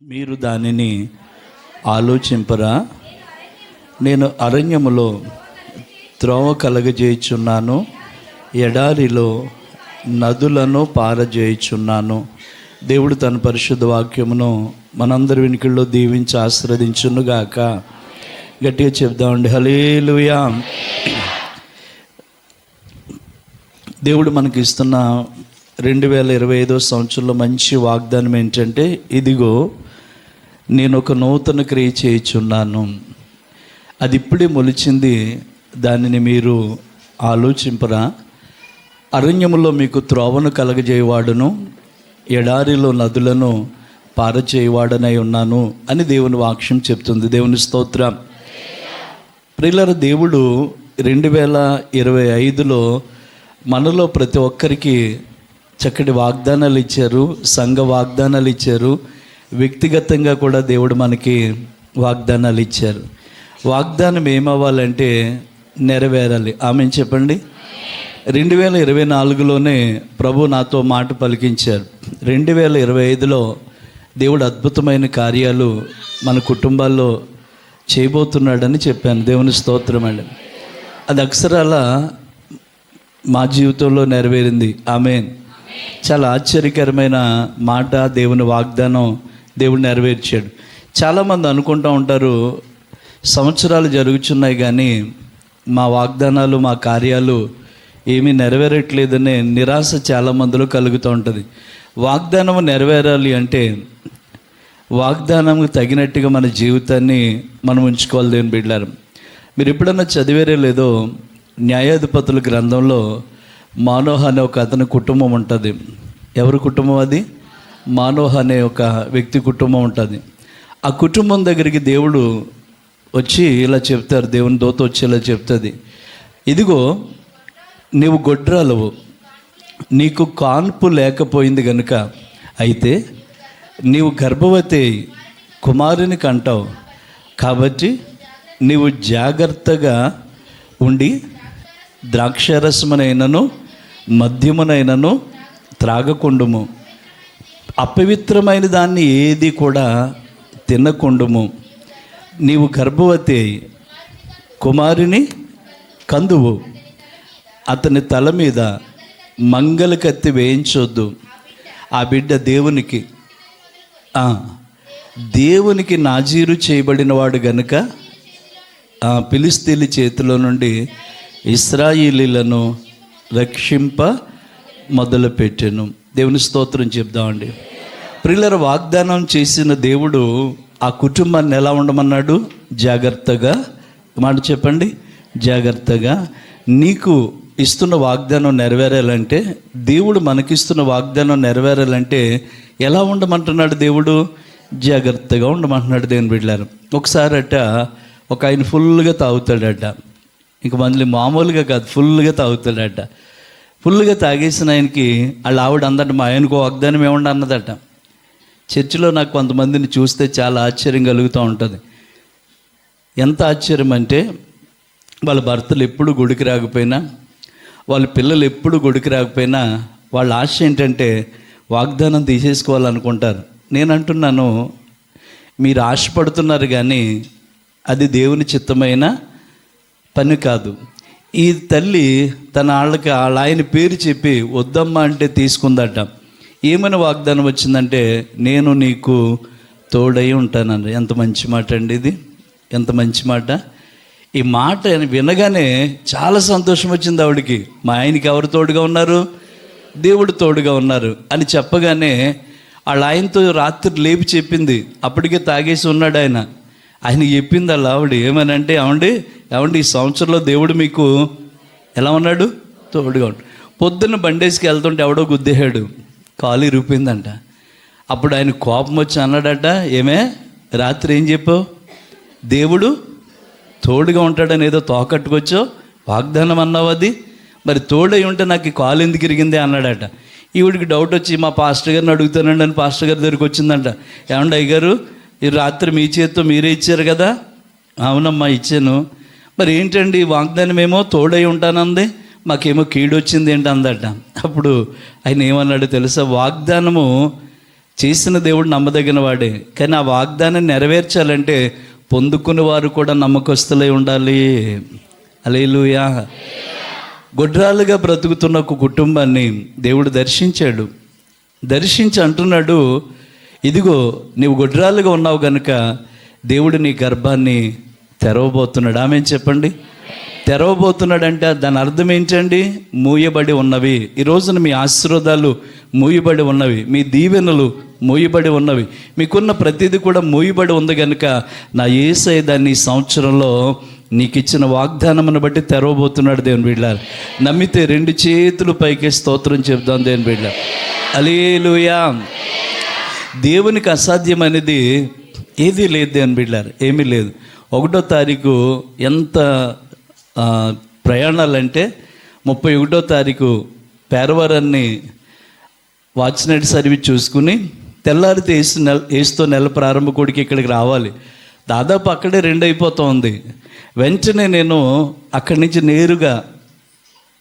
మీరు దానిని ఆలోచింపరా? నేను అరణ్యములో త్రోవ కలగజేయుచున్నాను, ఎడారిలో నదులను పారజేయుచున్నాను. దేవుడు తన పరిశుద్ధ వాక్యమును మనందరి వెనుకల్లో దీవించి ఆశీర్వదించునుగాక. గట్టిగా చెప్దామండి, హల్లెలూయా. దేవుడు మనకి ఇస్తున్న 2025 సంవత్సరంలో మంచి వాగ్దానం ఏంటంటే, ఇదిగో నేను ఒక నూతన క్రియ చేయుచున్నాను, అది ఇప్పుడే మొలిచింది, దానిని మీరు ఆలోచింపరా? అరణ్యములో మీకు త్రోవను కలగజేయవాడును, ఎడారిలో నదులను పారచేయవాడనై ఉన్నాను అని దేవుని వాక్యం చెప్తుంది. దేవుని స్తోత్రం. ప్రియులారా, దేవుడు 2025లో మనలో ప్రతి ఒక్కరికి చక్కటి వాగ్దానాలు ఇచ్చారు, సంఘ వాగ్దానాలు ఇచ్చారు, వ్యక్తిగతంగా కూడా దేవుడు మనకి వాగ్దానాలు ఇచ్చారు. వాగ్దానం ఏమవ్వాలంటే నెరవేరాలి. ఆమెను చెప్పండి. 2024లోనే ప్రభు నాతో మాట పలికించారు. 2025లో దేవుడు అద్భుతమైన కార్యాలు మన కుటుంబాల్లో చేయబోతున్నాడని చెప్పాను. దేవుని స్తోత్రం అండి. అది అక్షరాల మా జీవితంలో నెరవేరింది. ఆమేన్. చాలా ఆశ్చర్యకరమైన మాట, దేవుని వాగ్దానం దేవుడు నెరవేర్చాడు. చాలామంది అనుకుంటూ ఉంటారు, సంవత్సరాలు జరుగుతున్నాయి కానీ మా వాగ్దానాలు, మా కార్యాలు ఏమీ నెరవేరట్లేదనే నిరాశ చాలామందిలో కలుగుతూ ఉంటుంది. వాగ్దానం నెరవేరాలి అంటే వాగ్దానంకు తగినట్టుగా మన జీవితాన్ని మనం ఉంచుకోవాలి. దేవుని బిడ్డలారా, మీరు ఎప్పుడన్నా చదివేరే లేదో, న్యాయాధిపతుల గ్రంథంలో మానోహ అనే ఒక అతని కుటుంబం ఉంటుంది. ఎవరి కుటుంబం అది? మానోహ అనే ఒక వ్యక్తి కుటుంబం ఉంటుంది. ఆ కుటుంబం దగ్గరికి దేవుడు వచ్చి ఇలా చెప్తారు, దేవుని దూత వచ్చి ఇలా చెప్తుంది, ఇదిగో నీవు గొడ్రాలవు, నీకు కాన్పు లేకపోయింది కనుక, అయితే నీవు గర్భవతి కుమారుని కంటావు, కాబట్టి నీవు జాగ్రత్తగా ఉండి ద్రాక్షారసమునైనను మద్యమునైనను త్రాగకుండుము, అపవిత్రమైన దాన్ని ఏది కూడా తినకుండుము, నీవు గర్భవతి కుమారుని కందువు, అతని తల మీద మంగళ కత్తి వేయించొద్దు, ఆ బిడ్డ దేవునికి నాజీరు చేయబడినవాడు గనుక ఫిలిష్తీయుల చేతిలో నుండి ఇశ్రాయేలీయులను రక్షింప మొదలుపెట్టెను. దేవుని స్తోత్రం చెప్దామండి. ప్రియులారా, వాగ్దానం చేసిన దేవుడు ఆ కుటుంబాన్ని ఎలా ఉండమన్నాడు? జాగ్రత్తగా. మాట చెప్పండి, జాగ్రత్తగా. నీకు ఇస్తున్న వాగ్దానం నెరవేరాలంటే, దేవుడు మనకిస్తున్న వాగ్దానం నెరవేరాలంటే ఎలా ఉండమంటున్నాడు దేవుడు? జాగ్రత్తగా ఉండమంటున్నాడు. దేవుని బిడ్డలారా, ఒకసారి ఒక ఆయన ఫుల్గా తాగుతాడట. ఇంక మళ్ళీ మామూలుగా కాదు, ఫుల్గా తాగుతాడట. ఫుల్గా తాగేసిన ఆయనకి వాళ్ళ ఆవిడ అందట, మా ఆయనకు వాగ్దానం ఏమండి అన్నదట. చర్చిలో నాకు కొంతమందిని చూస్తే చాలా ఆశ్చర్యం కలుగుతూ ఉంటుంది. ఎంత ఆశ్చర్యం అంటే, వాళ్ళ భర్తలు ఎప్పుడు గుడికి రాకపోయినా, వాళ్ళ పిల్లలు ఎప్పుడు గుడికి రాకపోయినా, వాళ్ళ ఆశ ఏంటంటే వాగ్దానం తీసేసుకోవాలనుకుంటారు. నేను అంటున్నాను, మీరు ఆశపడుతున్నారు కానీ అది దేవుని చిత్తమైన పని కాదు. ఈ తల్లి తన వాళ్ళ ఆయన పేరు చెప్పి వద్దమ్మా అంటే తీసుకుందట. ఏమైనా వాగ్దానం వచ్చిందంటే, నేను నీకు తోడై ఉంటానని. ఎంత మంచి మాట అండి ఇది, ఎంత మంచి మాట. ఈ మాట వినగానే చాలా సంతోషం వచ్చింది ఆవిడికి. మా ఆయనకి ఎవరు తోడుగా ఉన్నారు? దేవుడు తోడుగా ఉన్నారు అని చెప్పగానే వాళ్ళ ఆయనతో రాత్రి లేపి చెప్పింది. అప్పటికే తాగేసి ఉన్నాడు ఆయన. ఆయనకి చెప్పింది అలా ఆవిడ ఏమనంటే, ఏమండి ఈ సంవత్సరంలో దేవుడు మీకు ఎలా ఉన్నాడు? తోడుగా ఉన్నాడు. పొద్దున్న బండేసుకి వెళ్తుంటే ఎవడో గుద్దేశాడు, కాలు ఇరిగిపోయిందంట. అప్పుడు ఆయన కోపం వచ్చి అన్నాడట, ఏమే రాత్రి ఏం చెప్పావు? దేవుడు తోడుగా ఉంటాడని ఏదో తోకట్టుకొచ్చో వాగ్దానం అన్నావు, అది మరి తోడై ఉంటే నాకు ఈ కాలు ఎందుకు ఇరిగిందే అన్నాడట. ఈవిడికి డౌట్ వచ్చి మా పాస్టర్ గారిని అడుగుతానండి అని పాస్టర్ గారి దగ్గరికి వచ్చిందంట. ఏమండి అయ్యగారు, ఈ రాత్రి మీ చేతితో మీరే ఇచ్చారు కదా? అవునమ్మా ఇచ్చాను. మరి ఏంటండి వాగ్దానం ఏమో తోడై ఉంటానంది, మాకేమో కీడు వచ్చింది ఏంటి అందట. అప్పుడు ఆయన ఏమన్నాడు తెలుసా? వాగ్దానము చేసిన దేవుడు నమ్మదగిన వాడే, కానీ ఆ వాగ్దానం నెరవేర్చాలంటే పొందుకునే వారు కూడా నమ్మకస్తులై ఉండాలి. హల్లెలూయా. గొడ్రాలుగా బ్రతుకుతున్న ఒక కుటుంబాన్ని దేవుడు దర్శించి అంటున్నాడు, ఇదిగో నీవు గొడ్రాలుగా ఉన్నావు కనుక దేవుడు నీ గర్భాన్ని తెరవబోతున్నాడు. ఆమేన్ చెప్పండి. తెరవబోతున్నాడంటే దాని అర్థం ఏంటండి? మూయబడి ఉన్నవి. ఈ రోజున మీ ఆశీర్వాదాలు మూయబడి ఉన్నవి, మీ దీవెనలు మూయబడి ఉన్నవి, మీకున్న ప్రతిదీ కూడా మూయబడి ఉంది కనుక నా యేసయ్య దాన్ని ఈ సంవత్సరంలో నీకు ఇచ్చిన వాగ్దానమును బట్టి తెరవబోతున్నాడు. దేవుని బిడ్డలారా, నమ్మితే 2 చేతులు పైకి స్తోత్రం చెప్దాం. దేవుని బిడ్డలారా, హల్లెలూయా. దేవునికి అసాధ్యం అనేది ఏదీ లేదు. దేవుని బిడ్డలారా, ఏమీ లేదు. 1వ తారీఖు ఎంత ప్రయాణాలంటే 31వ తారీఖు పేరవరాన్ని వాచ్ నైట్ సర్వీస్ చూసుకుని తెల్లారితే ఏసుతో నెల ప్రారంభ కోడికి ఇక్కడికి రావాలి. దాదాపు అక్కడే 2 అయిపోతుంది. వెంటనే నేను అక్కడి నుంచి నేరుగా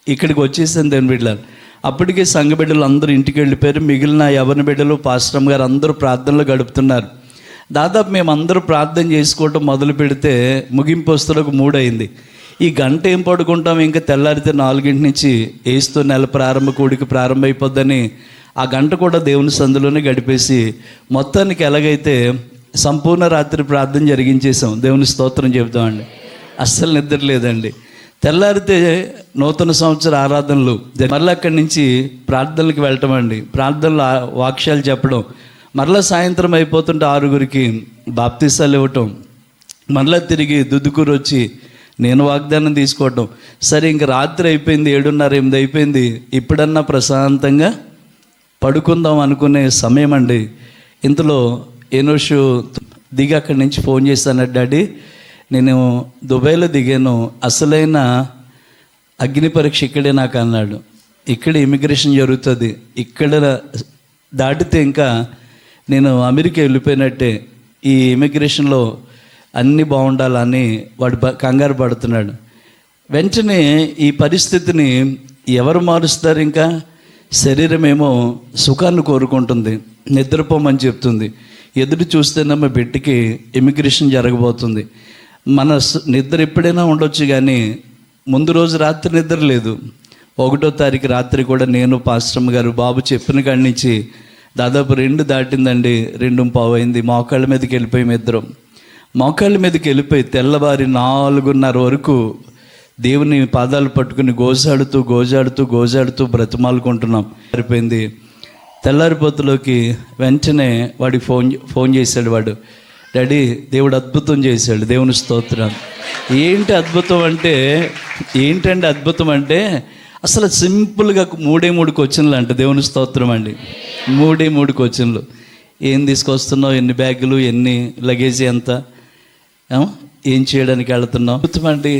ఇక్కడికి వచ్చేసాను. దేవుని బిడ్డలారా, అప్పటికే సంఘ బిడ్డలు అందరూ ఇంటికి వెళ్ళిపోయారు. మిగిలిన యవన బిడ్డలు పాస్టమ్ గారు అందరూ ప్రార్థనలు గడుపుతున్నారు. దాదాపు మేము అందరూ ప్రార్థన చేసుకోవటం మొదలు పెడితే ముగింపు వస్తులకు 3 అయింది. ఈ గంట ఏం పడుకుంటాం, ఇంకా తెల్లారితే 4 నుంచి ఏసుతో నెల ప్రారంభ కూడికి ప్రారంభమైపోద్దని ఆ గంట కూడా దేవుని సందులోనే గడిపేసి మొత్తానికి ఎలాగైతే సంపూర్ణ రాత్రి ప్రార్థన జరిగించేసాం. దేవుని స్తోత్రం చెబుతామండి. అస్సలు నిద్ర లేదండి. తెల్లారితే నూతన సంవత్సర ఆరాధనలు, మళ్ళీ అక్కడి నుంచి ప్రార్థనలకు వెళ్ళటం అండి. ప్రార్థనలు వాక్యాలు చెప్పడం, మరలా సాయంత్రం అయిపోతుంటే 6గురికి బాప్తీసాలు ఇవ్వటం, మరలా తిరిగి దుద్దుకూరు వచ్చి నేను వాగ్దానం తీసుకోవటం. సరే ఇంక రాత్రి అయిపోయింది, 7:30 8 అయిపోయింది. ఇప్పుడన్నా ప్రశాంతంగా పడుకుందాం అనుకునే సమయం అండి. ఇంతలో ఎనోషు దిగి అక్కడి నుంచి ఫోన్ చేశాను, డాడీ నేను దుబాయ్లో దిగాను, అసలైన అగ్ని పరీక్ష ఇక్కడే నాకు అన్నాడు. ఇక్కడ ఇమిగ్రేషన్ జరుగుతుంది, ఇక్కడ దాటితే ఇంకా నేను అమెరికా వెళ్ళిపోయినట్టే, ఈ ఇమిగ్రేషన్లో అన్నీ బాగుండాలని వాడు కంగారు పడుతున్నాడు. వెంటనే ఈ పరిస్థితిని ఎవరు మారుస్తారు? ఇంకా శరీరం ఏమో సుఖాన్ని కోరుకుంటుంది, నిద్రపోమని చెప్తుంది. ఎదురు చూస్తేనేమో బిడ్డకి ఇమిగ్రేషన్ జరగబోతుంది. మన నిద్ర ఎప్పుడైనా ఉండొచ్చు, కానీ ముందు రోజు రాత్రి నిద్ర లేదు. 1వ తారీఖు రాత్రి కూడా నేను పాస్టమ్ గారు బాబు చెప్పిన కాడి నుంచి దాదాపు 2 దాటిందండి, 2:15 అయింది. మోకాళ్ళ మీదకి వెళ్ళిపోయి ఇద్దరం మోకాళ్ళ మీదకి వెళ్ళిపోయి తెల్లవారి 4:30 వరకు దేవుని పాదాలు పట్టుకుని గోజాడుతూ బ్రతిమాలుకుంటున్నాం. సరిపోయింది. తెల్లారిపోతులోకి వెంటనే వాడికి ఫోన్ చేశాడు. వాడు, డాడీ దేవుడు అద్భుతం చేశాడు. దేవుని స్తోత్రం. ఏంటంటే అద్భుతం అంటే అసలు సింపుల్గా 3 క్వశ్చన్లు అంట. దేవుని స్తోత్రం అండి. 3 క్వశ్చన్లు. ఏం తీసుకొస్తున్నావు, ఎన్ని బ్యాగులు, ఎన్ని లగేజ్, ఎంత, ఏం చేయడానికి వెళుతున్నావు. అద్భుతం అండి.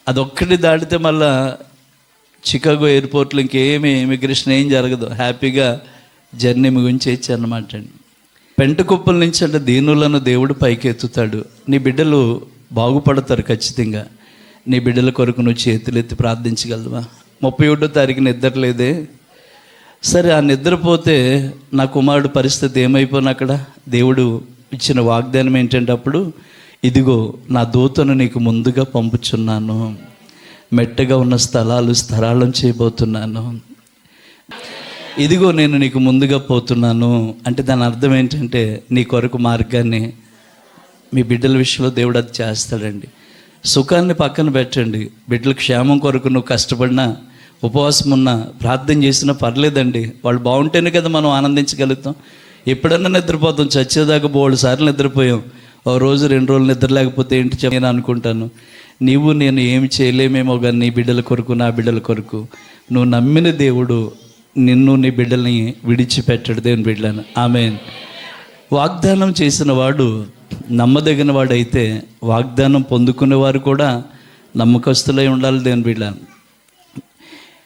అదొక్కటి దాటితే మళ్ళా చికాగో ఎయిర్పోర్ట్లో ఇంకేమి ఇమిగ్రేషన్ ఏం జరగదు. హ్యాపీగా జర్నీ ముగించేయచ్చు అన్నమాట అండి. పెంటకుప్పల నుంచి అంటే దీనులను దేవుడు పైకి ఎత్తుతాడు. నీ బిడ్డలు బాగుపడతారు ఖచ్చితంగా. నీ బిడ్డల కొరకు నువ్వు చేతులెత్తి ప్రార్థించగలవా? 31వ తారీఖు నిద్రలేదే. సరే, ఆ నిద్రపోతే నా కుమారుడు పరిస్థితి ఏమైపోయినా అక్కడ దేవుడు ఇచ్చిన వాగ్దానం ఏంటంటే అప్పుడు, ఇదిగో నా దూతను నీకు ముందుగా పంపుచున్నాను, మెట్టగా ఉన్న స్థరాలను చేయబోతున్నాను, ఇదిగో నేను నీకు ముందుగా పోతున్నాను. అంటే దాని అర్థం ఏంటంటే నీ కొరకు మార్గాన్ని మీ బిడ్డల విషయంలో దేవుడు అది చేస్తాడండి. సుఖాన్ని పక్కన పెట్టండి, బిడ్డల క్షేమం కొరకు నువ్వు కష్టపడినా, ఉపవాసం ఉన్నా, ప్రార్థన చేసినా పర్లేదండి. వాళ్ళు బాగుంటేనే కదా మనం ఆనందించగలుగుతాం. ఎప్పుడన్నా నిద్రపోతాం, చచ్చేదాకా 3 సార్లు నిద్రపోయాం. ఓ రోజు 2 రోజులు నిద్ర లేకపోతే ఏంటి నేను అనుకుంటాను. నీవు నేను ఏమి చేయలేమేమో కానీ నీ బిడ్డల కొరకు, నా బిడ్డల కొరకు నువ్వు నమ్మిన దేవుడు నిన్ను నీ బిడ్డల్ని విడిచిపెట్టాడు. దేవుని బిడ్డలను. ఆమేన్. వాగ్దానం చేసిన వాడు నమ్మదగిన వాడైతే వాగ్దానం పొందుకునేవారు కూడా నమ్మకస్తులై ఉండాలి. దేవుని బిడ్డలను.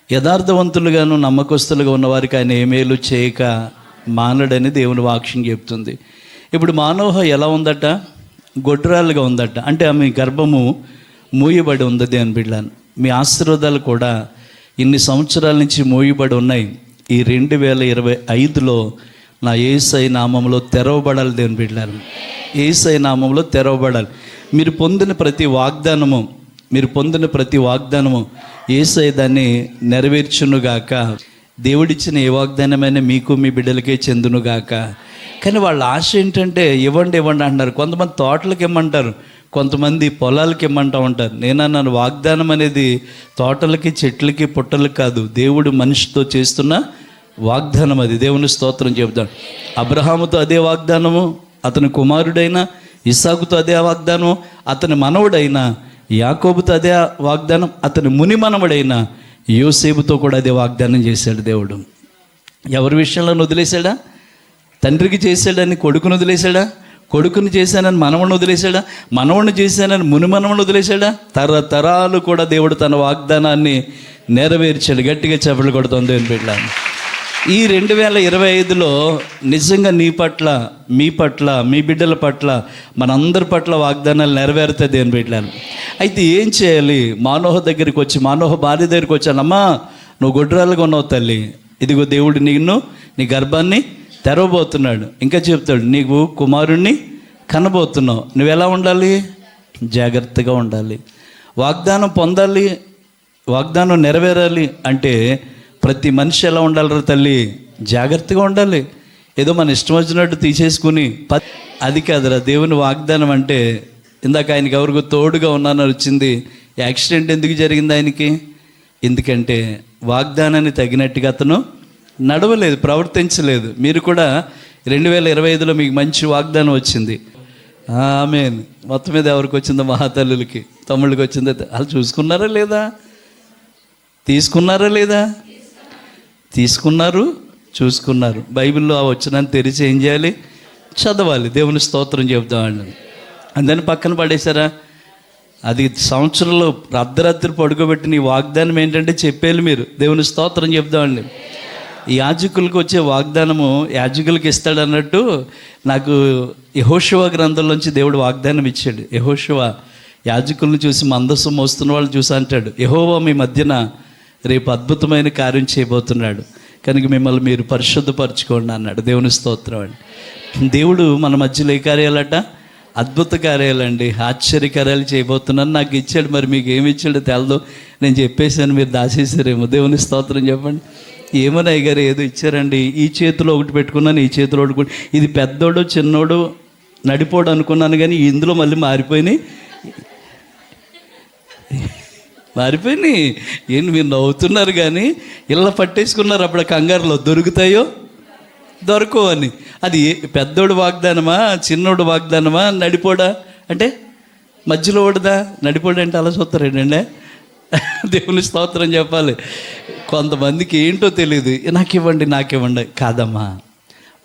యథార్థవంతులుగాను నమ్మకస్తులుగా ఉన్నవారికి ఆయన ఏమేలు చేయక మానడని దేవుని వాక్యం చెప్తుంది. ఇప్పుడు మానోహ ఎలా ఉందట? గొడ్రాలుగా ఉందట. అంటే ఆమె గర్భము మూయబడి ఉంది. దేవుని బిడ్డలను. మీ ఆశీర్వాదాలు కూడా ఇన్ని సంవత్సరాల నుంచి మూయబడి ఉన్నాయి. ఈ 2025లో నా యేసయ్య నామములో తెరవబడాలి. దేవుని బిడ్డలారా, యేసయ్య నామములో తెరవబడాలి. మీరు పొందిన ప్రతి వాగ్దానము యేసయ్య దాన్ని నెరవేర్చునుగాక. దేవుడిచ్చిన ఏ వాగ్దానమైనా మీకు మీ బిడ్డలకే చెందునుగాక. కానీ వాళ్ళ ఆశ ఏంటంటే ఇవ్వండి అంటారు. కొంతమంది తోటలకు ఇమ్మంటారు, కొంతమంది పొలాలకి ఇమ్మంటూ ఉంటారు. నేనన్నాను, వాగ్దానం అనేది తోటలకి, చెట్లకి, పుట్టలకి కాదు, దేవుడు మనిషితో చేస్తున్న వాగ్దానం. అది దేవుని స్తోత్రం చెబుతాడు. అబ్రహాముతో అదే వాగ్దానము, అతని కుమారుడైన ఇస్సాకుతో అదే వాగ్దానం, అతని మనవడైన యాకోబుతో అదే వాగ్దానం, అతని ముని మనవడైన యోసేపుతో కూడా అదే వాగ్దానం చేశాడు దేవుడు. ఎవరి విషయంలో వదిలేశాడా? తండ్రికి చేశాడని కొడుకును వదిలేశాడా? కొడుకుని చేశానని మనవణ్ణి వదిలేశాడా? మనవణ్ణి చేశానని ముని మనవణ్ణి వదిలేశాడా? తరతరాలు కూడా దేవుడు తన వాగ్దానాన్ని నెరవేర్చాడు. గట్టిగా చెప్పలు కొడుతుంది దేవుని బిడ్డలారా. ఈ 2025లో నిజంగా నీ పట్ల, మీ పట్ల, మీ బిడ్డల పట్ల, మనందరి పట్ల వాగ్దానాలు నెరవేరుతాయి దేవుని బిడ్డలారా. అయితే ఏం చేయాలి? మానోహ భార్య దగ్గరికి వచ్చానమ్మా, నువ్వు గొడ్రాలుగా ఉన్నావు తల్లి, ఇదిగో దేవుడు నీ గర్భాన్ని తెరవబోతున్నాడు. ఇంకా చెప్తాడు, నీకు కుమారుణ్ణి కనబోతున్నావు. నువ్వు ఎలా ఉండాలి? జాగ్రత్తగా ఉండాలి. వాగ్దానం పొందాలి, వాగ్దానం నెరవేరాలి అంటే ప్రతి మనిషి ఎలా ఉండాలి తల్లి? జాగ్రత్తగా ఉండాలి. ఏదో మన ఇష్టం వచ్చినట్టు తీసేసుకుని అది కాదురా దేవుని వాగ్దానం అంటే. ఇందాక ఆయనకి ఎవరికో తోడుగా ఉన్నానని వచ్చింది. యాక్సిడెంట్ ఎందుకు జరిగింది ఆయనకి? ఎందుకంటే వాగ్దానాన్ని తగినట్టుగా అతను నడవలేదు, ప్రవర్తించలేదు. మీరు కూడా 2025లో మీకు మంచి వాగ్దానం వచ్చింది. ఆమేన్. మొత్తం మీద ఎవరికి వచ్చిందో? మహాతల్లులకి, తమ్ముళ్ళకి వచ్చిందో? వాళ్ళు చూసుకున్నారా లేదా? తీసుకున్నారు, చూసుకున్నారు. బైబిల్లో ఆ వచనాన్ని తెరిచి ఏం చేయాలి? చదవాలి. దేవుని స్తోత్రం చెబుతామండి. అందరిని పక్కన పడేశారా? అది సంవత్సరంలో అర్ధరాత్రి పడుకోబెట్టిన ఈ వాగ్దానం ఏంటంటే చెప్పేయాలి మీరు. దేవుని స్తోత్రం చెబుతామండి. ఈ యాజకులకు వచ్చే వాగ్దానము యాజకులకి ఇస్తాడు అన్నట్టు నాకు యెహోషువ గ్రంథంలోంచి దేవుడు వాగ్దానం ఇచ్చాడు. యెహోషువ యాజకులను చూసి, మందస్సు మోస్తున్న వాళ్ళు చూసి అంటాడు, యెహోవా మీ మధ్యన రేపు అద్భుతమైన కార్యం చేయబోతున్నాడు, కనుక మిమ్మల్ని మీరు పరిశుద్ధపరచుకోండి అన్నాడు. దేవుని స్తోత్రం అండి. దేవుడు మన మధ్యలో ఏ కార్యాలట? అద్భుత కార్యాలండి, ఆశ్చర్యకార్యాలు చేయబోతున్నాను. నాకు ఇచ్చాడు. మరి మీకు ఏమి ఇచ్చాడో తెలదు, నేను చెప్పేసాను, మీరు దాచేసారేమో. దేవుని స్తోత్రం చెప్పండి. ఏమని అయ్యగారు ఏదో ఇచ్చారండి, ఈ చేతిలో ఒకటి పెట్టుకున్నాను, ఈ చేతిలో ఒకటి, ఇది పెద్దోడు చిన్నోడు నడిపోడు అనుకున్నాను, కానీ ఇందులో మళ్ళీ మారిపోయినాయి. ఏంటి మీరు నవ్వుతున్నారు కానీ ఇలా పట్టేసుకున్నారు. అప్పుడు కంగారులో దొరకవు అని. అది పెద్దోడు వాగ్దానమా, చిన్నోడు వాగ్దానమా, నడిపోడా అంటే మధ్యలో ఓడదా? నడిపోడా అంటే అలా చూస్తారేంటండి. దేవుని స్తోత్రం చెప్పాలి. కొంతమందికి ఏంటో తెలియదు, నాకివ్వండి కాదమ్మా.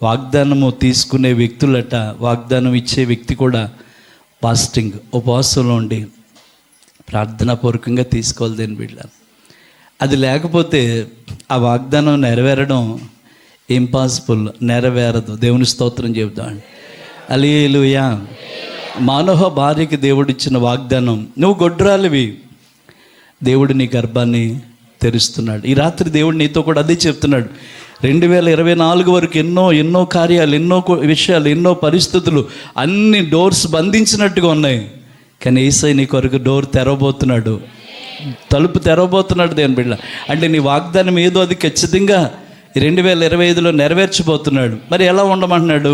వాగ్దానము తీసుకునే వ్యక్తులట, వాగ్దానం ఇచ్చే వ్యక్తి కూడా ఫాస్టింగ్, ఉపవాసంలో ఉండి ప్రార్థనాపూర్వకంగా తీసుకోవాలి దేని బిడ్డ. అది లేకపోతే ఆ వాగ్దానం నెరవేరడం ఇంపాసిబుల్, నెరవేరదు. దేవుని స్తోత్రం చెబుతాను. హల్లెలూయా. మానోహ భార్యకి దేవుడిచ్చిన వాగ్దానం, నువ్వు గొడ్రాలివి, దేవుడు నీ గర్భాన్ని తెరుస్తున్నాడు. ఈ రాత్రి దేవుడు నీతో కూడా అదే చెప్తున్నాడు. 2024 వరకు ఎన్నో కార్యాలు, ఎన్నో విషయాలు, ఎన్నో పరిస్థితులు, అన్ని డోర్స్ బంధించినట్టుగా ఉన్నాయి. కానీ యేసయ్య నీ కొరకు డోర్ తెరవబోతున్నాడు, తలుపు తెరవబోతున్నాడు దేవుని బిడ్డ. అంటే నీ వాగ్దానం ఏదో అది ఖచ్చితంగా 2025లో నెరవేర్చబోతున్నాడు. మరి ఎలా ఉండమంటున్నాడు?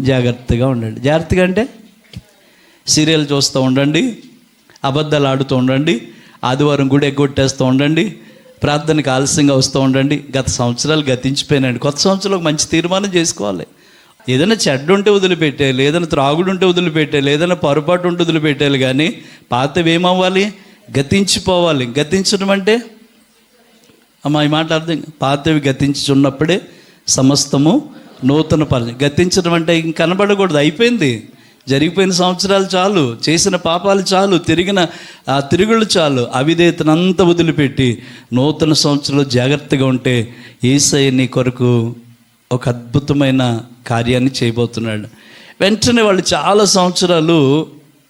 జాగ్రత్తగా ఉండండి. జాగ్రత్తగా అంటే సీరియల్ చూస్తూ ఉండండి, అబద్ధాలు ఆడుతూ ఉండండి, ఆదివారం గుడి ఎగ్గొట్టేస్తూ ఉండండి, ప్రార్థనకు ఆలస్యంగా వస్తూ ఉండండి. గత సంవత్సరాలు గతించిపోయినాయండి. కొత్త సంవత్సరంలో మంచి తీర్మానం చేసుకోవాలి. ఏదైనా చెడ్డ ఉంటే వదిలిపెట్టేయాలి, ఏదైనా త్రాగుడు ఉంటే వదిలిపెట్టాలి, ఏదైనా పొరపాటు ఉంటే వదిలిపెట్టాలి. కానీ పాతవి ఏమవ్వాలి? గతించిపోవాలి. గతించడం అంటే అమ్మా ఈ మాట అర్థం, పాతవి గతించున్నప్పుడే సమస్తము నూతన గతించడం అంటే ఇంక కనబడకూడదు, అయిపోయింది, జరిగిపోయిన సంవత్సరాలు చాలు, చేసిన పాపాలు చాలు, తిరిగిన తిరుగుళ్ళు చాలు, అవిధేయతనంతా వదిలిపెట్టి నూతన సంవత్సరంలో జాగ్రత్తగా ఉంటే యేసయ్య నీ కొరకు ఒక అద్భుతమైన కార్యాన్ని చేయబోతున్నాడు. వెంటనే వాళ్ళు చాలా సంవత్సరాలు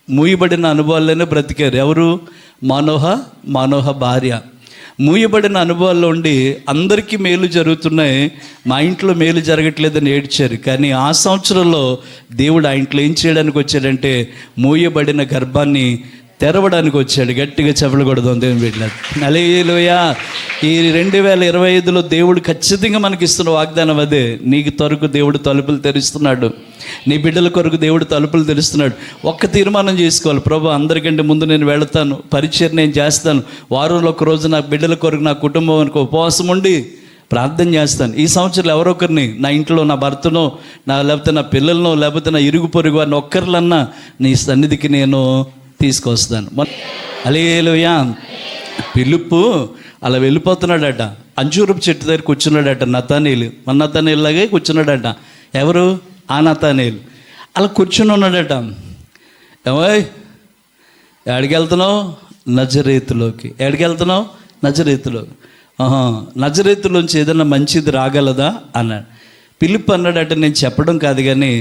మూయబడిన అనుభవాల్లోనే బ్రతికారు. ఎవరు? మానోహ భార్య. మూయబడిన అనుభవాల్లో ఉండి అందరికీ మేలు జరుగుతున్నాయి, మా ఇంట్లో మేలు జరగట్లేదని ఏడ్చారు. కానీ ఆ సంవత్సరంలో దేవుడు ఆ ఇంట్లో ఏం చేయడానికి వచ్చాడంటే మూయబడిన గర్భాన్ని తెరవడానికి వచ్చాడు. గట్టిగా చెప్పకూడదు దేవుని బిడ్డలారా. హల్లెలూయా. ఈ 2025లో దేవుడు ఖచ్చితంగా మనకి ఇస్తున్న వాగ్దానం అదే. నీకు కొరకు దేవుడు తలుపులు తెరుస్తున్నాడు, నీ బిడ్డల కొరకు దేవుడు తలుపులు తెరుస్తున్నాడు. ఒక్క తీర్మానం చేసుకోవాలి, ప్రభు అందరికంటే ముందు నేను వెళతాను, పరిచయం నేను చేస్తాను, వారంలో ఒక రోజు నా బిడ్డల కొరకు, నా కుటుంబానికి ఉపవాసం ఉండి ప్రార్థన చేస్తాను. ఈ సంవత్సరం ఎవరొకరిని, నా ఇంట్లో నా భర్తనో, లేకపోతే నా పిల్లలనో, లేకపోతే నా ఇరుగు పొరుగు వారిని ఒక్కరిలన్నా నీ సన్నిధికి నేను తీసుకొస్తాను. హల్లెలూయా. పిలుపు అలా వెళ్ళిపోతున్నాడట, అంజూరపు చెట్టు దగ్గర కూర్చున్నాడట నతానేలు. మన నతానేలులాగే కూర్చున్నాడట. ఎవరు? ఆ నతానేలు. అలా కూర్చుని ఉన్నాడట. ఏమోయ్ ఎక్కడికి వెళ్తున్నావు? నజరేతులోకి. ఎక్కడికి వెళ్తున్నావు? నజరేతులోకి. నజరేతులోంచి ఏదైనా మంచిది రాగలదా అన్నాడు. పిలుపు అన్నాడట, నేను చెప్పడం కాదు కానీ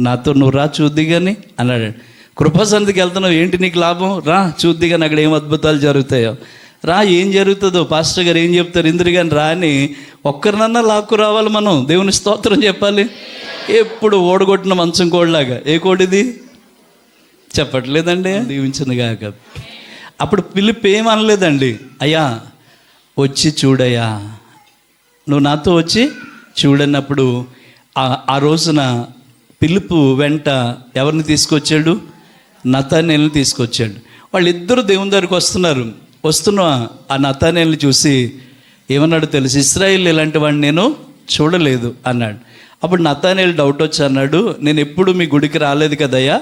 నాతో నువ్వు రా చూద్ది కానీ అన్నాడు. కృపాసన్నిధికి వెళ్తున్నావు, ఏంటి నీకు లాభం? రా చూద్ది కానీ అక్కడ ఏం అద్భుతాలు జరుగుతాయో. రా, ఏం జరుగుతుందో పాస్టర్ గారు ఏం చెప్తారు ఇంద్రి కానీ రా అని ఒక్కరినన్నా లాక్కు రావాలి. మనం దేవుని స్తోత్రం చెప్పాలి. ఎప్పుడు ఓడగొట్టిన మంచం కోడిలాగా. ఏ కోడిది చెప్పట్లేదండి, దీవించింది కాక. అప్పుడు పిలుపు ఏమనలేదండి, అయ్యా వచ్చి చూడయ్యా, నువ్వు నాతో వచ్చి చూడన్నప్పుడు ఆ రోజున పిలుపు వెంట ఎవరిని తీసుకొచ్చాడు? నతానేలుని తీసుకొచ్చాడు. వాళ్ళిద్దరూ దేవుని దగ్గరికి వస్తున్న ఆ నతానేలుని చూసి ఏమన్నాడు తెలుసు? ఇశ్రాయేలు ఇలాంటి వాడిని నేను చూడలేదు అన్నాడు. అప్పుడు నతానేలు డౌట్ వచ్చి అన్నాడు, నేను ఎప్పుడు మీ గుడికి రాలేదు కదయ్యా,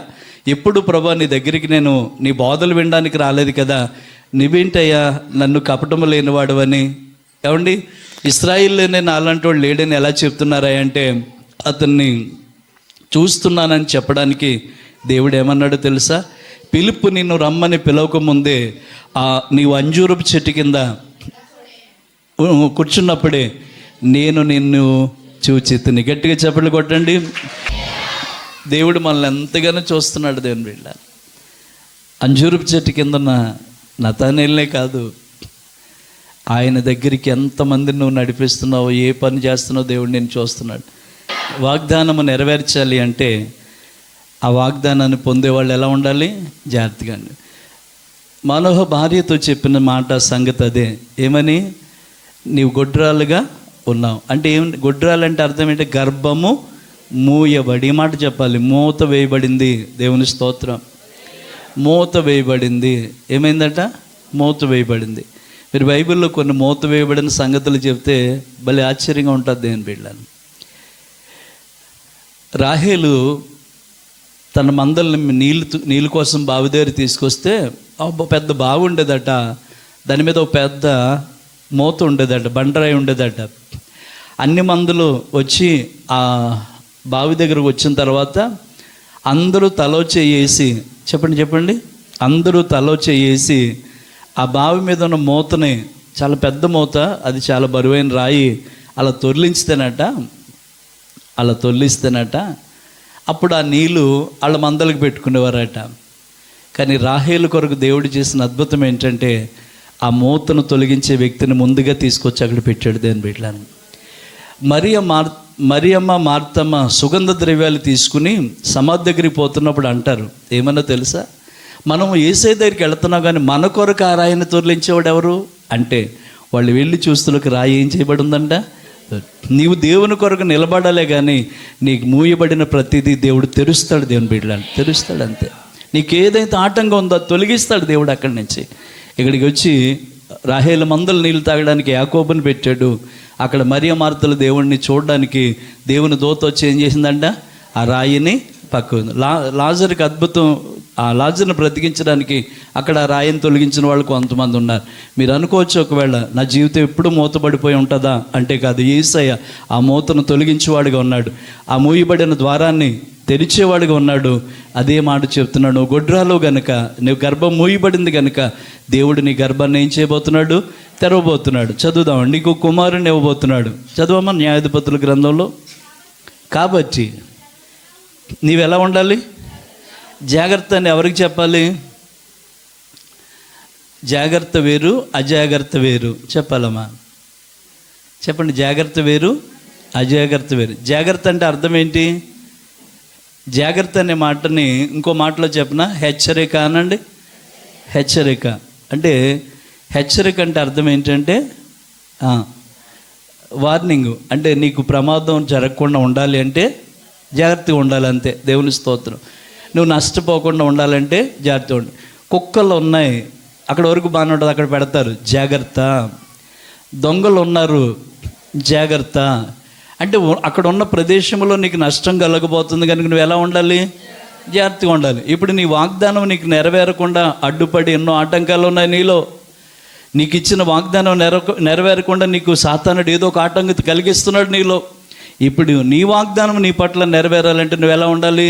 ఎప్పుడు ప్రభా నీ దగ్గరికి నేను నీ బోధలు వినడానికి రాలేదు కదా, నువ్వేంటయ్యా నన్ను కపటము లేనివాడు అని? ఏమండి, ఇశ్రాయేల్లోనే నాలాంటి వాడు లేడని ఎలా చెప్తున్నారా అంటే, అతన్ని చూస్తున్నానని చెప్పడానికి దేవుడు ఏమన్నాడు తెలుసా? పిలుపు నిన్ను రమ్మని పిలవకముందే నీవు అంజూరపు చెట్టు కింద కూర్చున్నప్పుడే నేను నిన్ను చూచితిని. గట్టిగా చప్పట్లు కొట్టండి. దేవుడు మనల్ని ఎంతగానో చూస్తున్నాడు. దేవుని బిడ్డ, అంజూరపు చెట్టు కింద నతానేలునే కాదు, ఆయన దగ్గరికి ఎంతమందిని నువ్వు నడిపిస్తున్నావో, ఏ పని చేస్తున్నావో దేవుడు నేను చూస్తున్నాడు. వాగ్దానము నెరవేర్చాలి అంటే ఆ వాగ్దానాన్ని పొందేవాళ్ళు ఎలా ఉండాలి? జాగ్రత్తగా. మనోహ భార్యతో చెప్పిన మాట సంగతి అదే. ఏమని? నీవు గొడ్రాలుగా ఉన్నావు అంటే ఏం? గొడ్రాలంటే అర్థం ఏంటి? గర్భము మూయబడి. ఈ మాట చెప్పాలి, మూత వేయబడింది. దేవుని స్తోత్రం. మూత వేయబడింది. ఏమైందట? మూత వేయబడింది. మీరు బైబిల్లో కొన్ని మూత వేయబడిన సంగతులు చెప్తే భలే ఆశ్చర్యంగా ఉంటుంది దేవుని బిడ్డలను. రాహేలు తన మందల్ని నీళ్ళు కోసం బావి దగ్గర తీసుకొస్తే పెద్ద బావి ఉండేదట, దాని మీద ఒక పెద్ద మూత ఉండేదట, బండరాయి ఉండేదట. అన్ని మందులు వచ్చి ఆ బావి దగ్గరకు వచ్చిన తర్వాత అందరూ తలో చేసి చెప్పండి అందరూ తలో చేసి ఆ బావి మీద ఉన్న మూతని, చాలా పెద్ద మూత, అది చాలా బరువైన రాయి, అలా తొలిస్తేనట అప్పుడు ఆ నీళ్ళు వాళ్ళ మందలకు పెట్టుకునేవారట. కానీ రాహేలు కొరకు దేవుడు చేసిన అద్భుతం ఏంటంటే ఆ మూతను తొలగించే వ్యక్తిని ముందుగా తీసుకొచ్చి అక్కడ పెట్టాడు. దేవుని బిడ్డలను, మరియమ్మ మార్తమ్మ సుగంధ ద్రవ్యాలు తీసుకుని సమాధి దగ్గరికి పోతున్నప్పుడు అంటారు, ఏమన్నా తెలుసా, మనం యేసయ్య దగ్గరికి వెళ్తున్నాం కానీ మన కొరకు ఆ రాయిని తొలగించేవాడు ఎవరు అంటే, వాళ్ళు వెళ్ళి చూస్తులకు రాయి ఏం చేయబడి ఉందంట? నీవు దేవుని కొరకు నిలబడాలే కానీ నీకు మూయబడిన ప్రతిదీ దేవుడు తెరుస్తాడు. దేవుని బిడ్డలను తెరుస్తాడు, అంతే. నీకు ఏదైతే ఆటంకం ఉందో తొలగిస్తాడు దేవుడు. అక్కడి నుంచి ఇక్కడికి వచ్చి రాహేలు మందలు నీళ్ళు తాగడానికి యాకోబుని పెట్టాడు. అక్కడ మరియ మార్తలు దేవుడిని చూడడానికి దేవుని దూత వచ్చి ఏం చేసిందంట? ఆ రాయిని పక్కన లాజర్కి అద్భుతం, ఆ లాజర్ని బ్రతికించడానికి అక్కడ ఆ రాయిని తొలగించిన వాళ్ళు కొంతమంది ఉన్నారు. మీరు అనుకోవచ్చు, ఒకవేళ నా జీవితం ఎప్పుడు మూతపడిపోయి ఉంటుందా అంటే కాదు. యేసయ్య ఆ మూతను తొలగించేవాడుగా ఉన్నాడు, ఆ మూయబడిన ద్వారాన్ని తెరిచేవాడుగా ఉన్నాడు. అదే మాట చెప్తున్నాడు, నువ్వు గొడ్రాలు గనుక, నువ్వు గర్భం మూయబడింది కనుక దేవుడు నీ గర్భాన్ని ఏం చేయబోతున్నాడు? తెరవబోతున్నాడు. చదువుదామండి. నీకు కుమారుని ఇవ్వబోతున్నాడు. చదవమ్మా న్యాయాధిపతుల గ్రంథంలో. కాబట్టి నీవు ఎలా ఉండాలి? జాగ్రత్త అని ఎవరికి చెప్పాలి? జాగ్రత్త వేరు, అజాగ్రత్త వేరు. చెప్పాలమ్మా, చెప్పండి. జాగ్రత్త వేరు, అజాగ్రత్త వేరు. జాగ్రత్త అంటే అర్థం ఏంటి? జాగ్రత్త అనే మాటని ఇంకో మాటలో చెప్పనా, హెచ్చరిక అనండి. హెచ్చరిక అంటే, హెచ్చరిక అంటే అర్థం ఏంటంటే వార్నింగ్. అంటే నీకు ప్రమాదం జరగకుండా ఉండాలి అంటే జాగ్రత్తగా ఉండాలి, అంతే. దేవుని స్తోత్రం. నువ్వు నష్టపోకుండా ఉండాలంటే జాగ్రత్తగా ఉండాలి. కుక్కలు ఉన్నాయి, అక్కడ వరకు బాగానే ఉంటుంది, అక్కడ పెడతారు జాగ్రత్త. దొంగలు ఉన్నారు, జాగ్రత్త. అంటే అక్కడ ఉన్న ప్రదేశంలో నీకు నష్టం కలగబోతుంది కనుక నువ్వు ఎలా ఉండాలి? జాగ్రత్తగా ఉండాలి. ఇప్పుడు నీ వాగ్దానం నీకు నెరవేరకుండా అడ్డుపడి ఎన్నో ఆటంకాలు ఉన్నాయి నీలో. నీకు ఇచ్చిన వాగ్దానం నెరవేరకుండా నీకు సాతానుడు ఏదో ఒక ఆటంకత కలిగిస్తున్నాడు నీలో. ఇప్పుడు నీ వాగ్దానం నీ పట్ల నెరవేరాలంటే నువ్వు ఎలా ఉండాలి?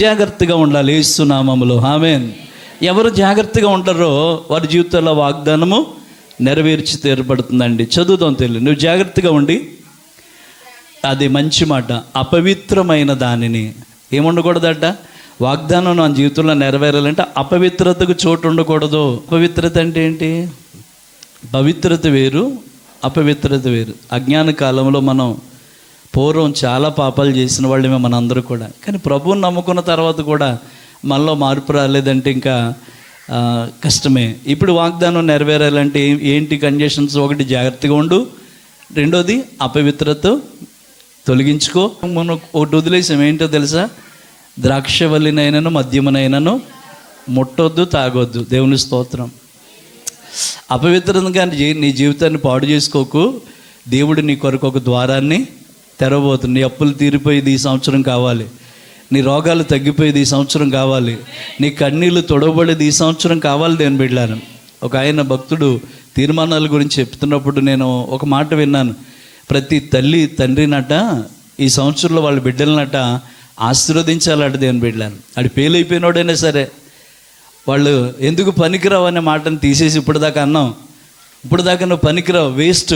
జాగ్రత్తగా ఉండాలి. యేసు నామములో ఆమేన్. ఎవరు జాగ్రత్తగా ఉంటారో వారి జీవితంలో వాగ్దానము నెరవేర్చి తీరబడుతుందండి. చదువుతాం తెలియదు. నువ్వు జాగ్రత్తగా ఉండి, అది మంచి మాట, అపవిత్రమైన దానిని ఏముండకూడదట. వాగ్దానం నా జీవితంలో నెరవేరాలంటే అపవిత్రతకు చోటు ఉండకూడదు. అపవిత్రత అంటే ఏంటి? పవిత్రత వేరు, అపవిత్రత వేరు. అజ్ఞాన కాలంలో మనం పూర్వం చాలా పాపాలు చేసిన వాళ్ళమే మనందరూ కూడా. కానీ ప్రభువుని నమ్ముకున్న తర్వాత కూడా మనలో మార్పు రాలేదంటే ఇంకా కష్టమే. ఇప్పుడు వాగ్దానం నెరవేరాలంటే ఏంటి కండిషన్స్? ఒకటి, జాగ్రత్తగా ఉండు. రెండోది, అపవిత్రత తొలగించుకో. మనం ఒకటి వదిలేసాం, ఏంటో తెలుసా? ద్రాక్షవల్లినైనను మద్యమునైనను ముట్టొద్దు, తాగొద్దు. దేవుని స్తోత్రం. అపవిత్రంగా నీ జీవితాన్ని పాడు చేసుకోకు. దేవుడు నీ కొరకు ఒక ద్వారాన్ని తెరవబోతుంది. నీ అప్పులు తీరిపోయేది ఈ సంవత్సరం కావాలి, నీ రోగాలు తగ్గిపోయేది ఈ సంవత్సరం కావాలి, నీ కన్నీళ్ళు తొడవబడేది ఈ సంవత్సరం కావాలి. దేవుని బిడ్డలారా, ఒక ఆయన భక్తుడు తీర్మానాల గురించి చెప్తున్నప్పుడు నేను ఒక మాట విన్నాను. ప్రతి తల్లి తండ్రినట ఈ సంవత్సరంలో వాళ్ళ బిడ్డలనట ఆశీర్వదించాలట. దేవుని బిడ్డలారా, అది ఫెయిల్ అయిపోయినోడైనా సరే వాళ్ళు ఎందుకు పనికిరావు అనే మాటను తీసేసి ఇప్పుడు దాకా అన్నాం, ఇప్పుడు దాకా నువ్వు పనికిరావు, వేస్ట్,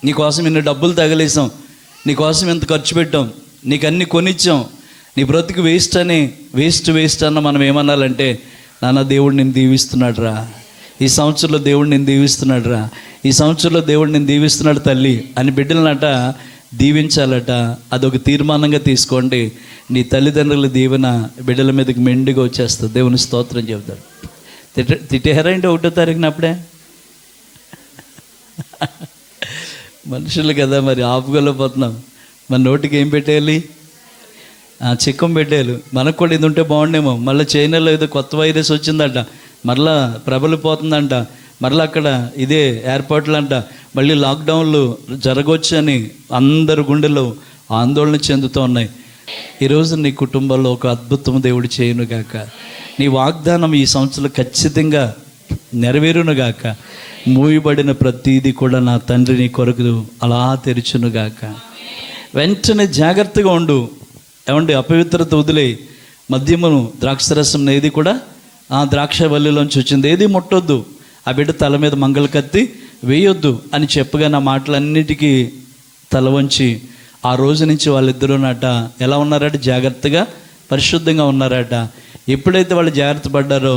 నీకోసం ఇన్ని డబ్బులు తగలేసాం, నీకోసం ఎంత ఖర్చు పెట్టాం, నీకు అన్నీ కొనిచ్చాం, నీ బ్రతుకు వేస్ట్ అని వేస్ట్ అన్న మనం ఏమనాలంటే, నాన్న దేవుడు నేను దీవిస్తున్నాడు రా, ఈ సంవత్సరంలో దేవుడు నేను దీవిస్తున్నాడు రా, ఈ సంవత్సరంలో దేవుడు నేను దీవిస్తున్నాడు తల్లి అని బిడ్డలనట దీవించాలట. అదొక తీర్మానంగా తీసుకోండి. నీ తల్లిదండ్రుల దీవెన బిడ్డల మీదకి మెండుగా వచ్చేస్తుంది. దేవుని స్తోత్రం చెబుతాడు. తిట్టేహారా అంటే 1వ తారీఖున అప్పుడే మనుషులు కదా, మరి ఆపుకోలేకపోతున్నాం. మన నోటికి ఏం పెట్టేయాలి? చిక్కం పెట్టేయాలి. మనకు కూడా ఇది ఉంటే బాగుండేమో. మళ్ళీ చైనాలో ఏదో కొత్త వైరస్ వచ్చిందంట, మరలా ప్రబలిపోతుందంట, మరలా అక్కడ ఇదే ఎయిర్పోర్ట్లు అంట, మళ్ళీ లాక్డౌన్లు జరగవచ్చు అని అందరు గుండెలో ఆందోళన చెందుతూ ఉన్నాయి. ఈరోజు నీ కుటుంబంలో ఒక అద్భుతం దేవుడు చేయునుగాక. నీ వాగ్దానం ఈ సంవత్సరం ఖచ్చితంగా నెరవేరునుగాక. మూయబడిన ప్రతీది కూడా నా తండ్రి నీ కొరకు అలా తెరిచునుగాక. వెంటనే జాగ్రత్తగా ఉండు. ఏమండి, అపవిత్రత వదిలే. మద్యమును ద్రాక్షరసం ఏది కూడా ఆ ద్రాక్ష వల్లిలోంచి వచ్చింది ఏది ముట్టొద్దు. ఆ బిడ్డ తల మీద మంగళ కత్తి వేయొద్దు అని చెప్పగా నా మాటలన్నిటికీ తల వంచి ఆ రోజు నుంచి వాళ్ళిద్దరూ నట ఎలా ఉన్నారట? జాగ్రత్తగా పరిశుద్ధంగా ఉన్నారట. ఎప్పుడైతే వాళ్ళు జాగ్రత్త పడ్డారో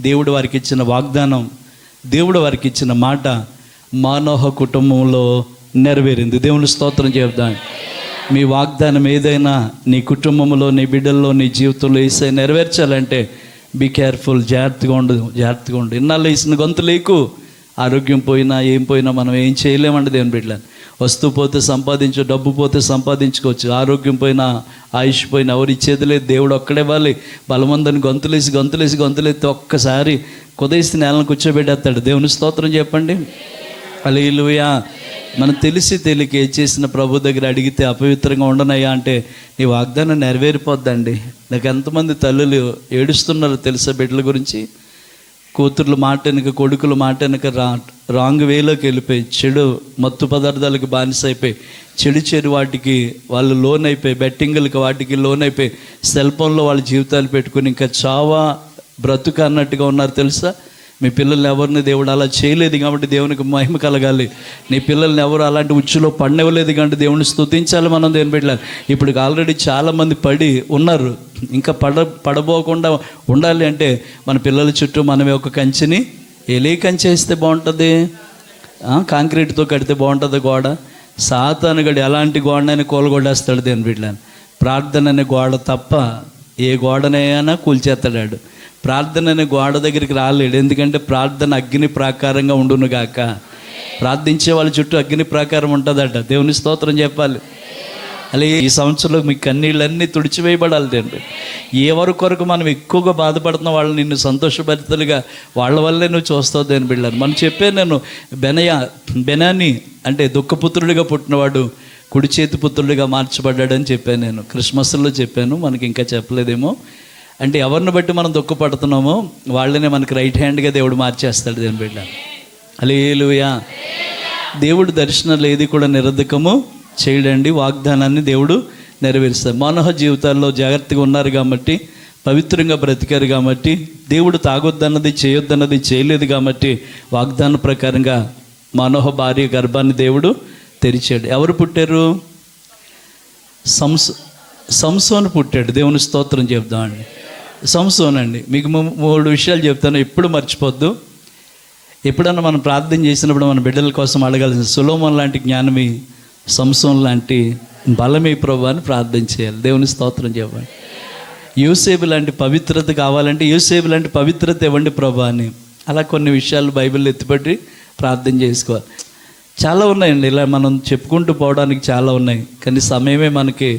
దేవుడు వారికి ఇచ్చిన వాగ్దానం, దేవుడు వారికి ఇచ్చిన మాట మానోహ కుటుంబంలో నెరవేరింది. దేవుని స్తోత్రం చెప్తాను. మీ వాగ్దానం ఏదైనా నీ కుటుంబంలో, నీ బిడ్డల్లో, నీ జీవితంలో యేసయ్య నెరవేర్చాలంటే బీ కేర్ఫుల్. జాగ్రత్తగా ఉండు. ఇన్నాళ్ళు వేసిన గొంతు లేకు. ఆరోగ్యం పోయినా ఏం పోయినా మనం ఏం చేయలేమండి దేవుని బిడ్డలని. వస్తువు పోతే సంపాదించు, డబ్బు పోతే సంపాదించుకోవచ్చు, ఆరోగ్యం పోయినా ఆయుష్ పోయినా ఎవరు ఇచ్చేది లేదు, దేవుడు ఒక్కడే వాళ్ళు. బలమందని గొంతులేసి ఒక్కసారి కుదేసి నేలను కూర్చోబెట్టేస్తాడు. దేవుని స్తోత్రం చెప్పండి. హల్లెలూయా. మనం తెలియక చేసిన ప్రభు దగ్గర అడిగితే అపవిత్రంగా ఉండనయ్యా అంటే నీ వాగ్దానం నెరవేరిపోద్దండి. నాకు ఎంతమంది తల్లులు ఏడుస్తున్నారు తెలుసా బిడ్డల గురించి. కూతుర్లు మాట వెనుక, కొడుకులు మాట వెనుక రాంగ్ వేలోకి వెళ్ళిపోయి, చెడు మత్తు పదార్థాలకు బానిస అయిపోయి, చెడు వాటికి వాళ్ళు లోన్ అయిపోయి, బెట్టింగులకి వాటికి లోన్ అయిపోయి, సెల్ ఫోన్లో వాళ్ళ జీవితాలు పెట్టుకుని ఇంకా చావా బ్రతుక అన్నట్టుగా ఉన్నారు తెలుసా. మీ పిల్లల్ని ఎవరిని దేవుడు అలా చేయలేదు కాబట్టి దేవునికి మహిమ కలగాలి. నీ పిల్లల్ని ఎవరు అలాంటి ఉచ్చులో పడినవ్వలేదు కాబట్టి దేవుని స్తుతించాలి మనం. దేవుని బిడ్డలారా, ఇప్పుడు ఆల్రెడీ చాలామంది పడి ఉన్నారు. ఇంకా పడబోకుండా ఉండాలి అంటే మన పిల్లల చుట్టూ మనమే ఒక కంచెని ఎలే కంచె వేస్తే బాగుంటుంది, కాంక్రీట్తో కడితే బాగుంటుంది గోడ. సాతానుగడు ఎలాంటి గోడనైనా కూలగొడేస్తాడు దేని బిడ్డలని. ప్రార్థన అనే గోడ తప్ప ఏ గోడనైనా కూల్చేస్తాడు. ప్రార్థన అనే గోడ దగ్గరికి రాలేడు. ఎందుకంటే ప్రార్థన అగ్ని ప్రాకారంగా ఉండునుగాక. ప్రార్థించే వాళ్ళ చుట్టూ అగ్ని ప్రాకారం ఉంటుందట. దేవుని స్తోత్రం చెప్పాలి. అలాగే ఈ సంవత్సరంలో మీ కన్నీళ్ళన్నీ తుడిచివేయబడాలి తండ్రి. ఎవరి కొరకు మనం ఎక్కువగా బాధపడుతున్న వాళ్ళు నిన్ను సంతోషభరితలుగా వాళ్ళ వల్లే నువ్వు చూస్తావు దేని బిడ్డలు. మనం చెప్పాను, నేను బెనాని అంటే దుఃఖపుత్రుడిగా పుట్టినవాడు కుడి చేతి పుత్రుడిగా మార్చబడ్డాడని చెప్పాను. నేను క్రిస్మస్లో చెప్పాను, మనకి ఇంకా చెప్పలేదేమో. అంటే ఎవరిని బట్టి మనం దుఃఖపడుతున్నామో వాళ్ళనే మనకి రైట్ హ్యాండ్గా దేవుడు మార్చేస్తాడు దేని బిడ్డ. హల్లెలూయా. దేవుడు దర్శనాలు ఏది కూడా నిరర్ధకము చేయడండి. వాగ్దానాన్ని దేవుడు నెరవేరుస్తాడు. మానవ జీవితాల్లో జాగ్రత్తగా ఉన్నారు కాబట్టి, పవిత్రంగా బ్రతికారు కాబట్టి, దేవుడు తాగొద్దన్నది చేయొద్దన్నది చేయలేదు కాబట్టి వాగ్దాన ప్రకారంగా మానవ భార్య గర్భాన్ని దేవుడు తెరిచాడు. ఎవరు పుట్టారు? సంసోను పుట్టాడు. దేవుని స్తోత్రం చెప్దామండి. సంసోన్ అండి. మీకు 3 విషయాలు చెప్తాను, ఎప్పుడు మర్చిపోద్దు. ఎప్పుడన్నా మనం ప్రార్థన చేసినప్పుడు మన బిడ్డల కోసం అడగాల్సిన సొలొమోను లాంటి జ్ఞానమి, సంసోన్ లాంటి బలమే ప్రభు అని ప్రార్థన చేయాలి. దేవుని స్తోత్రం చెప్పండి. యోసేపు లాంటి పవిత్రత కావాలంటే యోసేపు లాంటి పవిత్రత ఇవ్వండి ప్రభు అని. అలా కొన్ని విషయాలు బైబిల్లో ఎత్తిపెట్టి ప్రార్థన చేసుకోవాలి. చాలా ఉన్నాయండి, ఇలా మనం చెప్పుకుంటూ పోవడానికి చాలా ఉన్నాయి. కానీ సమయమే మనకి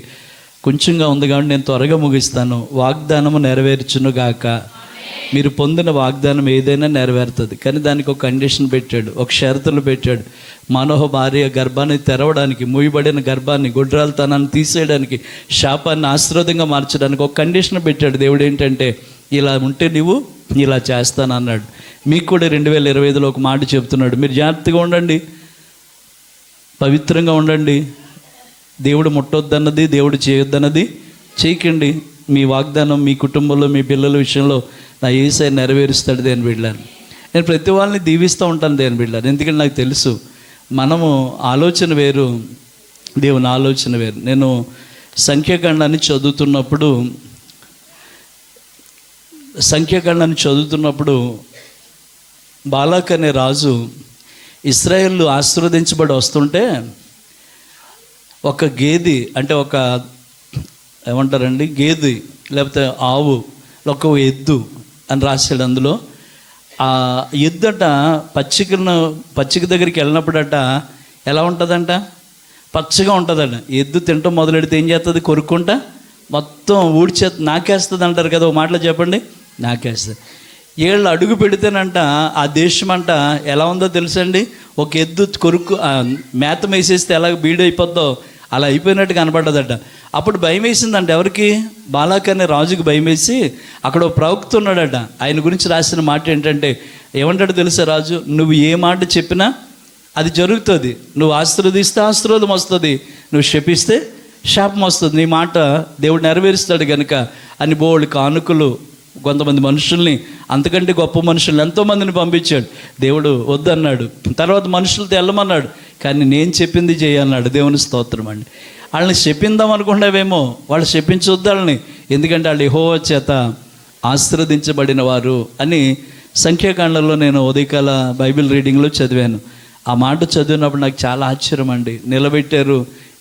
కొంచెంగా ఉంది కాబట్టి నేను త్వరగా ముగిస్తాను. వాగ్దానము నెరవేర్చును గాక. మీరు పొందిన వాగ్దానం ఏదైనా నెరవేరుతుంది. కానీ దానికి ఒక కండిషన్ పెట్టాడు, ఒక షరతులు పెట్టాడు. మానవ భార్య గర్భాన్ని తెరవడానికి, మూయబడిన గర్భాన్ని, గుడ్రాలతనాన్ని తీసేయడానికి, శాపాన్ని ఆశీర్వాదంగా మార్చడానికి ఒక కండిషన్ పెట్టాడు దేవుడు. ఏంటంటే, ఇలా ఉంటే నువ్వు ఇలా చేస్తానన్నాడు. మీకు కూడా 2025లో ఒక మాట చెప్తున్నాడు, మీరు జాగ్రత్తగా ఉండండి, పవిత్రంగా ఉండండి. దేవుడు ముట్టొద్దన్నది, దేవుడు చేయొద్దన్నది చేయకండి. మీ వాగ్దానం మీ కుటుంబంలో మీ పిల్లల విషయంలో నా యేసయ్య నెరవేరుస్తాడు దేని బిడ్డలని. నేను ప్రతి వాళ్ళని దీవిస్తూ ఉంటాను దేని బిడ్డలని. ఎందుకంటే నాకు తెలుసు మనము ఆలోచన వేరు, దేవుని ఆలోచన వేరు. నేను సంఖ్యాకాండాన్ని చదువుతున్నప్పుడు బాలాక్ అనే రాజు ఇశ్రాయేలు ఆశీర్వదించబడి వస్తుంటే ఒక గేది, అంటే ఒక ఏమంటారండి, గేది లేకపోతే ఆవు, ఒక ఎద్దు అని రాశాడు అందులో. ఆ ఎద్దట పచ్చిక దగ్గరికి వెళ్ళినప్పుడట ఎలా ఉంటుందంట, పచ్చగా ఉంటుందంట. ఎద్దు తింటాం మొదలెడితే ఏం చేస్తుంది, కొరుక్కుంటా మొత్తం నాకేస్తుంది అంటారు కదా, ఒక మాటలో చెప్పండి, నాకేస్తుంది. ఏళ్ళు అడుగు పెడితేనంట ఆ దేశం అంట ఎలా ఉందో తెలుసండి, ఒక ఎద్దు మేత వేసేస్తే ఎలా బీడైపోద్దో అలా అయిపోయినట్టు కనపడ్డదట. అప్పుడు భయం వేసిందంట ఎవరికి, బాలాక్ అనే రాజుకి భయం వేసి అక్కడ ఒక ప్రవక్త ఉన్నాడట. ఆయన గురించి రాసిన మాట ఏంటంటే, ఏమంటాడు తెలుసా రాజు, నువ్వు ఏ మాట చెప్పినా అది జరుగుతుంది. నువ్వు ఆశీర్వదిస్తే ఆశీర్వాదం వస్తుంది, నువ్వు శపిస్తే శాపం వస్తుంది. నీ మాట దేవుడు నెరవేరుస్తాడు కనుక అని బోళ్ళు కానుకలు, కొంతమంది మనుషుల్ని, అంతకంటే గొప్ప మనుషుల్ని ఎంతోమందిని పంపించాడు. దేవుడు వద్దన్నాడు. తర్వాత మనుషులతో వెళ్ళమన్నాడు, కానీ నేను చెప్పింది చేయన్నాడు. దేవుని స్తోత్రం అండి. వాళ్ళని శపిందాం అనుకుంటావేమో, వాళ్ళు శపించొద్దు వాళ్ళని, ఎందుకంటే వాళ్ళు యెహోవా చేత ఆశీర్వదించబడిన వారు అని సంఖ్యాకాండంలో నేను ఉదయకాల బైబిల్ రీడింగ్లో చదివాను. ఆ మాట చదివినప్పుడు నాకు చాలా ఆశ్చర్యం అండి. నిలబెట్టారు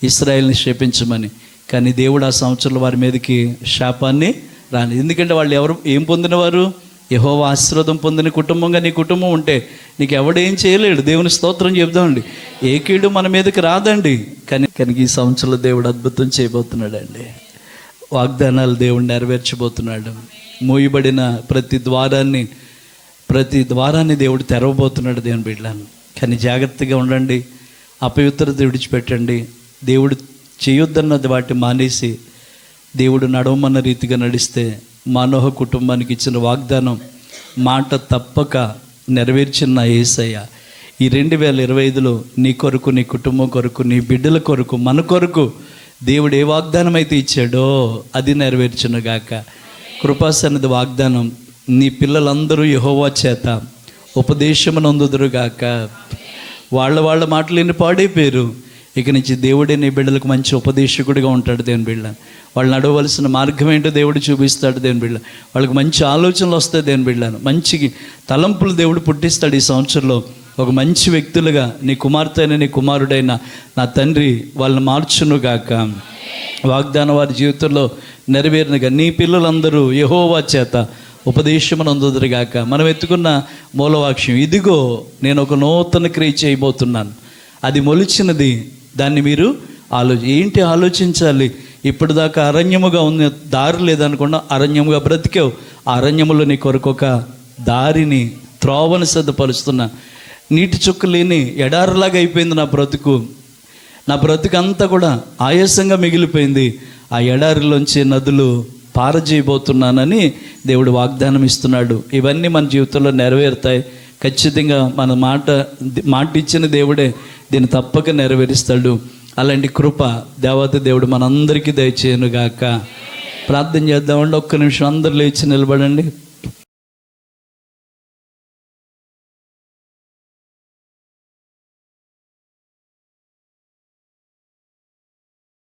ఇశ్రాయేల్ని శపించమని, కానీ దేవుడు ఆ సంవత్సరంలో వారి మీదకి శాపాన్ని రాని. ఎందుకంటే వాళ్ళు ఏం పొందినవారు, యెహోవా ఆశీర్వాదం పొందిన కుటుంబంగా నీ కుటుంబం ఉంటే నీకు ఎవడేం చేయలేడు. దేవుని స్తోత్రం చెప్దామండి. ఏ కీడు మన మీదకి రాదండి. కానీ ఈ సంవత్సరంలో దేవుడు అద్భుతం చేయబోతున్నాడండి. వాగ్దానాలు దేవుడు నెరవేర్చబోతున్నాడు. మూయబడిన ప్రతి ద్వారాన్ని దేవుడు తెరవబోతున్నాడు దేవుని బిడ్డలను. కానీ జాగ్రత్తగా ఉండండి, అపవిత్రత విడిచిపెట్టండి. దేవుడు చేయొద్దన్నది వాటి మానేసి దేవుడు నడవమన్న రీతిగా నడిస్తే మానవ కుటుంబానికి ఇచ్చిన వాగ్దానం మాట తప్పక నెరవేర్చిన యేసయ్య ఈ 2025లో నీ కొరకు, నీ కుటుంబం కొరకు, నీ బిడ్డల కొరకు, మన కొరకు దేవుడు ఏ వాగ్దానం అయితే ఇచ్చాడో అది నెరవేర్చునుగాక. కృపాసన్నిధి వాగ్దానం, నీ పిల్లలందరూ యెహోవా చేత ఉపదేశమునందుదురుగాక. వాళ్ళ మాటలు ఎన్ని పాడైపోయారు. ఇక నుంచి దేవుడే నీ బిడ్డలకు మంచి ఉపదేశకుడిగా ఉంటాడు. దేవుని బిడ్డ వాళ్ళు నడవలసిన మార్గం ఏంటో దేవుడు చూపిస్తాడు. దేవుని బిడ్డ వాళ్ళకి మంచి ఆలోచనలు వస్తాయి. దేవుని బిడ్డను మంచి తలంపులు దేవుడు పుట్టిస్తాడు. ఈ సంవత్సరంలో ఒక మంచి వ్యక్తులుగా నీ కుమార్తె అయిన నీ కుమారుడైన నా తండ్రి వాళ్ళని మార్చును గాక. వాగ్దానం వారి జీవితంలో నెరవేరినగా నీ పిల్లలందరూ యెహోవా చేత ఉపదేశమును అందుదురుగాక. మనం ఎత్తుకున్న మూలవాక్యం, ఇదిగో నేను ఒక నూతన క్రియ చేయబోతున్నాను, అది మొలిచినది, దాన్ని మీరు ఏంటి ఆలోచించాలి. ఇప్పటిదాకా అరణ్యముగా ఉన్న దారి లేదనుకున్నా అరణ్యముగా బ్రతికావు. ఆ అరణ్యములో నీ కొరకు ఒక దారిని త్రోవను సిద్ధపరుస్తున్నా. నీటి చుక్క లేని ఎడారిలాగా అయిపోయింది నా బ్రతుకు అంతా కూడా ఆయాసంగా మిగిలిపోయింది. ఆ ఎడారిలోంచి నదులు పారజేయబోతున్నానని దేవుడు వాగ్దానం ఇస్తున్నాడు. ఇవన్నీ మన జీవితంలో నెరవేరుతాయి. ఖచ్చితంగా మన మాట ఇచ్చిన దేవుడే దీన్ని తప్పక నెరవేరుస్తాడు. అలాంటి కృప దేవత దేవుడు మనందరికీ దయచేయనుగాక. ప్రార్థన చేద్దామండి. ఒక్క నిమిషం అందరూ లేచి నిలబడండి.